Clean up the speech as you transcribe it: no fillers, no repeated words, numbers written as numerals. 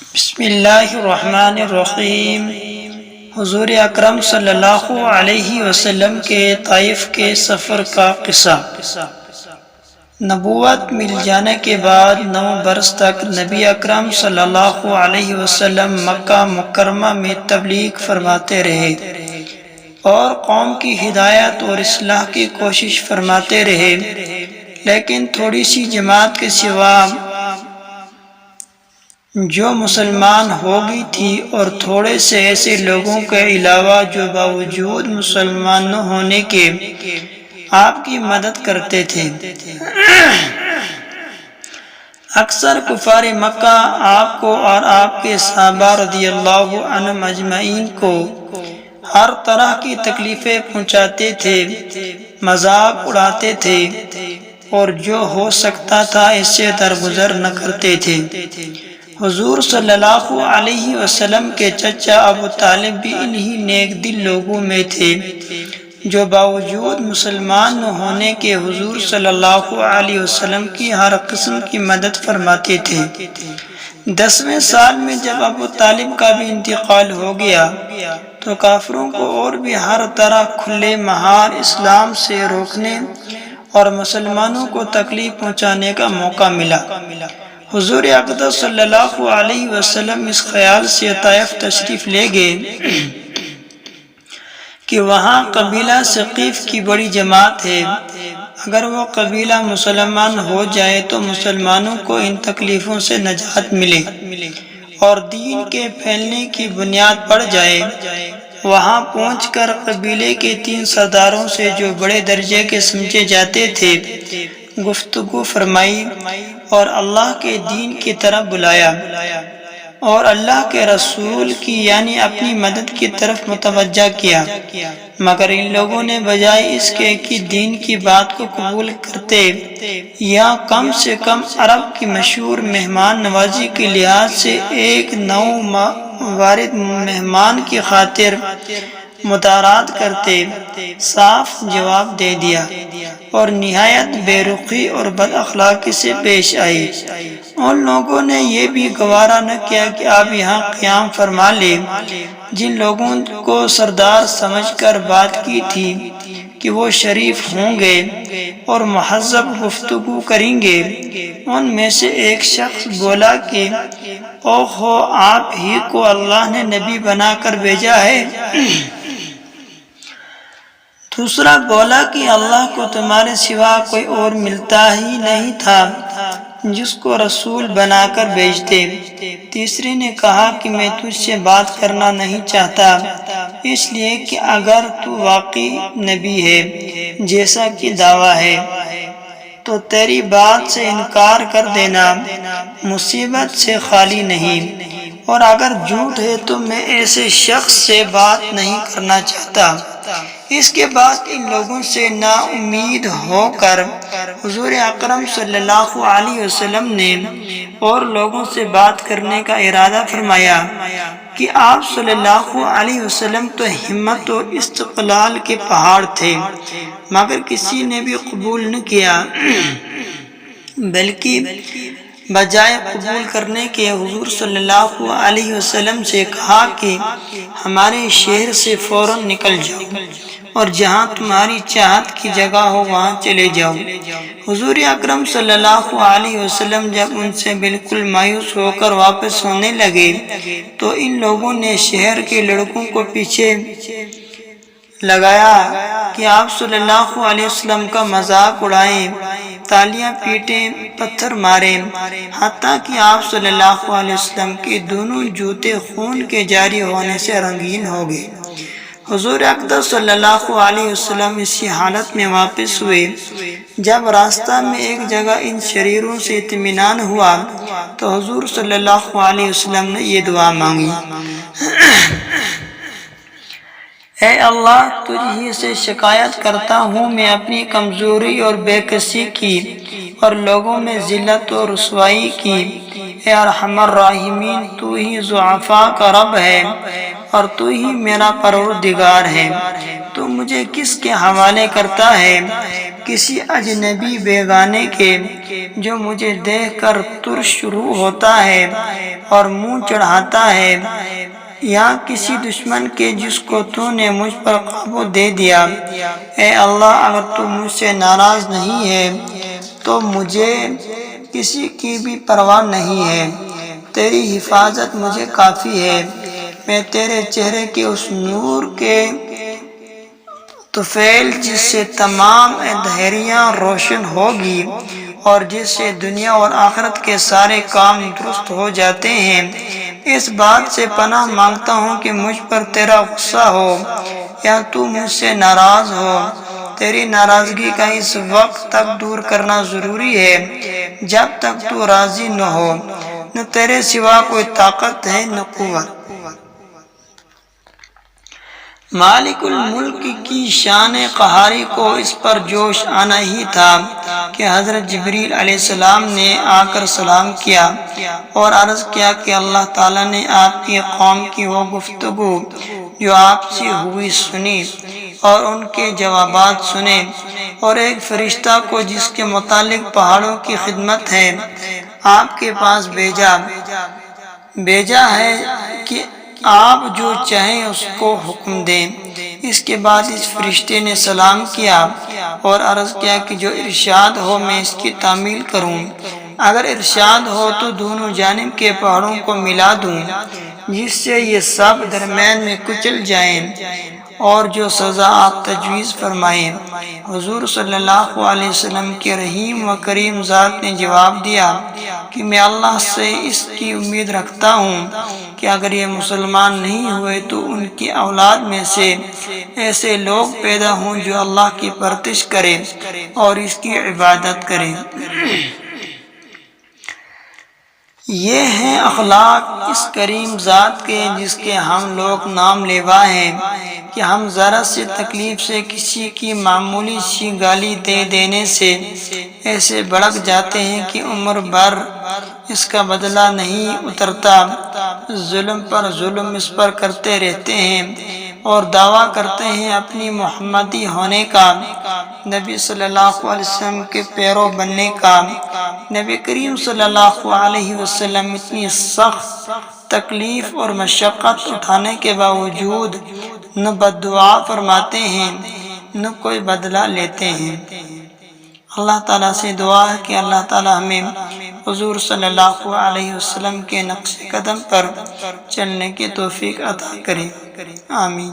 بسم اللہ الرحمن الرحیم۔ حضور اکرم صلی اللہ علیہ وسلم کے طائف کے سفر کا قصہ۔ نبوت مل جانے کے بعد 9 برس تک نبی اکرم صلی اللہ علیہ وسلم مکہ مکرمہ میں تبلیغ فرماتے رہے اور قوم کی ہدایت اور اصلاح کی کوشش فرماتے رہے، لیکن تھوڑی سی جماعت کے سوا جو مسلمان ہو گئی تھی اور تھوڑے سے ایسے لوگوں کے علاوہ جو باوجود مسلمان نہ ہونے کے آپ کی مدد کرتے تھے۔ اکثر کفار مکہ آپ کو اور آپ کے صحابہ رضی اللہ عنہم اجمعین کو ہر طرح کی تکلیفیں پہنچاتے تھے، مذاق اڑاتے تھے اور جو ہو سکتا تھا اس سے درگزر نہ کرتے تھے۔ حضور صلی اللہ علیہ وسلم کے چچا ابو طالب بھی انہی نیک دل لوگوں میں تھے جو باوجود مسلمان نہ ہونے کے حضور صلی اللہ علیہ وسلم کی ہر قسم کی مدد فرماتے تھے۔ 10ویں سال میں جب ابو طالب کا بھی انتقال ہو گیا تو کافروں کو اور بھی ہر طرح کھلے مہار اسلام سے روکنے اور مسلمانوں کو تکلیف پہنچانے کا موقع ملا۔ حضور اقدس صلی اللہ علیہ وسلم اس خیال سے طائف تشریف لے گئے کہ وہاں قبیلہ ثقیف کی بڑی جماعت ہے، اگر وہ قبیلہ مسلمان ہو جائے تو مسلمانوں کو ان تکلیفوں سے نجات ملے اور دین کے پھیلنے کی بنیاد پڑ جائے۔ وہاں پہنچ کر قبیلے کے 3 سرداروں سے جو بڑے درجے کے سمجھے جاتے تھے گفتگو فرمائی اور اللہ کے دین کی طرف بلایا اور اللہ کے رسول کی یعنی اپنی مدد کی طرف متوجہ کیا، مگر ان لوگوں نے بجائے اس کے کہ دین کی بات کو قبول کرتے یا کم سے کم عرب کی مشہور مہمان نوازی کے لحاظ سے ایک نو وارد مہمان کی خاطر مدارات کرتے، صاف جواب دے دیا اور نہایت بے رخی اور بد اخلاقی سے پیش آئی۔ ان لوگوں نے یہ بھی گوارا نہ کیا کہ آپ یہاں قیام فرما لیں۔ جن لوگوں کو سردار سمجھ کر بات کی تھی کہ وہ شریف ہوں گے اور مہذب گفتگو کریں گے، ان میں سے ایک شخص بولا کہ اوہو، آپ ہی کو اللہ نے نبی بنا کر بھیجا ہے۔ دوسرا بولا کہ اللہ کو تمہارے سوا کوئی اور ملتا ہی نہیں تھا جس کو رسول بنا کر بھیجتے۔ تیسرے نے کہا کہ میں تجھ سے بات کرنا نہیں چاہتا، اس لیے کہ اگر تو واقعی نبی ہے جیسا کہ دعویٰ ہے تو تیری بات سے انکار کر دینا مصیبت سے خالی نہیں، اور اگر جھوٹ ہے تو میں ایسے شخص سے بات نہیں کرنا چاہتا۔ اس کے بعد ان لوگوں سے نا امید ہو کر حضور اکرم صلی اللہ علیہ وسلم نے اور لوگوں سے بات کرنے کا ارادہ فرمایا کہ آپ صلی اللہ علیہ وسلم تو ہمت و استقلال کے پہاڑ تھے، مگر کسی نے بھی قبول نہ کیا، بلکہ بجائے قبول کرنے کے حضور صلی اللہ علیہ وسلم سے کہا کہ ہمارے شہر سے فوراً نکل جاؤ اور جہاں تمہاری چاہت کی جگہ ہو وہاں چلے جاؤ۔ حضور اکرم صلی اللہ علیہ وسلم جب ان سے بالکل مایوس ہو کر واپس ہونے لگے تو ان لوگوں نے شہر کے لڑکوں کو پیچھے لگایا کہ آپ صلی اللہ علیہ وسلم کا مذاق اڑائیں، تالیاں پیٹیں، پتھر ماریں، حتیٰ کہ آپ صلی اللہ علیہ وسلم کے دونوں جوتے خون کے جاری ہونے سے رنگین ہو گئے۔ حضور اقدس صلی اللہ علیہ وسلم اسی حالت میں واپس ہوئے۔ جب راستہ میں ایک جگہ ان شریروں سے اطمینان ہوا تو حضور صلی اللہ علیہ وسلم نے یہ دعا مانگی، اے اللہ، تجھ ہی سے شکایت کرتا ہوں، میں اپنی کمزوری اور بے کسی کی اور لوگوں میں ذلت و رسوائی کی۔ اے ارحم الراحمین، تو ہی ضعفاء کا رب ہے اور تو ہی میرا پروردگار ہے، تو مجھے کس کے حوالے کرتا ہے؟ کسی اجنبی بیگانے کے جو مجھے دیکھ کر ترش روح ہوتا ہے اور منہ چڑھاتا ہے، یا کسی دشمن کے جس کو تو نے مجھ پر قابو دے دیا؟ اے اللہ، اگر تو مجھ سے ناراض نہیں ہے تو مجھے کسی کی بھی پرواہ نہیں ہے، تیری حفاظت مجھے کافی ہے۔ میں تیرے چہرے کے اس نور کے طفیل جس سے تمام دہریاں روشن ہوگی اور جس سے دنیا اور آخرت کے سارے کام درست ہو جاتے ہیں، اس بات سے پناہ مانگتا ہوں کہ مجھ پر تیرا غصہ ہو یا تو مجھ سے ناراض ہو۔ تیری ناراضگی کا اس وقت تک دور کرنا ضروری ہے جب تک تو راضی نہ ہو۔ نہ تیرے سوا کوئی طاقت ہے نہ قوت۔ مالک الملک کی شان قہاری کو اس پر جوش آنا ہی تھا کہ حضرت جبریل علیہ السلام نے آ کر سلام کیا اور عرض کیا کہ اللہ تعالیٰ نے آپ کی قوم کی وہ گفتگو جو آپ سے ہوئی سنی اور ان کے جوابات سنے، اور ایک فرشتہ کو جس کے متعلق پہاڑوں کی خدمت ہے آپ کے پاس بھیجا ہے کہ آپ جو چاہیں اس کو حکم دیں۔ اس کے بعد اس فرشتے نے سلام کیا اور عرض کیا کہ جو ارشاد ہو میں اس کی تعمیل کروں، اگر ارشاد ہو تو دونوں جانب کے پہاڑوں کو ملا دوں جس سے یہ سب درمیان میں کچل جائیں، اور جو سزا آپ تجویز فرمائیں۔ حضور صلی اللہ علیہ وسلم کے رحیم و کریم ذات نے جواب دیا کہ میں اللہ سے اس کی امید رکھتا ہوں کہ اگر یہ مسلمان نہیں ہوئے تو ان کی اولاد میں سے ایسے لوگ پیدا ہوں جو اللہ کی پرستش کریں اور اس کی عبادت کریں۔ یہ ہیں اخلاق اس کریم ذات کے جس کے ہم لوگ نام لیوا ہیں کہ ہم ذرا سی تکلیف سے کسی کی معمولی سی گالی دے دینے سے ایسے بھڑک جاتے ہیں کہ عمر بھر اس کا بدلہ نہیں اترتا، ظلم پر ظلم اس پر کرتے رہتے ہیں اور دعویٰ کرتے ہیں اپنی محمدی ہونے کا، نبی صلی اللہ علیہ وسلم کے پیرو بننے کا۔ نبی کریم صلی اللہ علیہ وسلم اتنی سخت تکلیف اور مشقت اٹھانے کے باوجود نہ بد دعا فرماتے ہیں نہ کوئی بدلہ لیتے ہیں۔ اللہ تعالیٰ سے دعا ہے کہ اللہ تعالیٰ ہمیں حضور صلی اللہ علیہ وسلم کے نقش قدم پر چلنے کی توفیق عطا کرے، آمین۔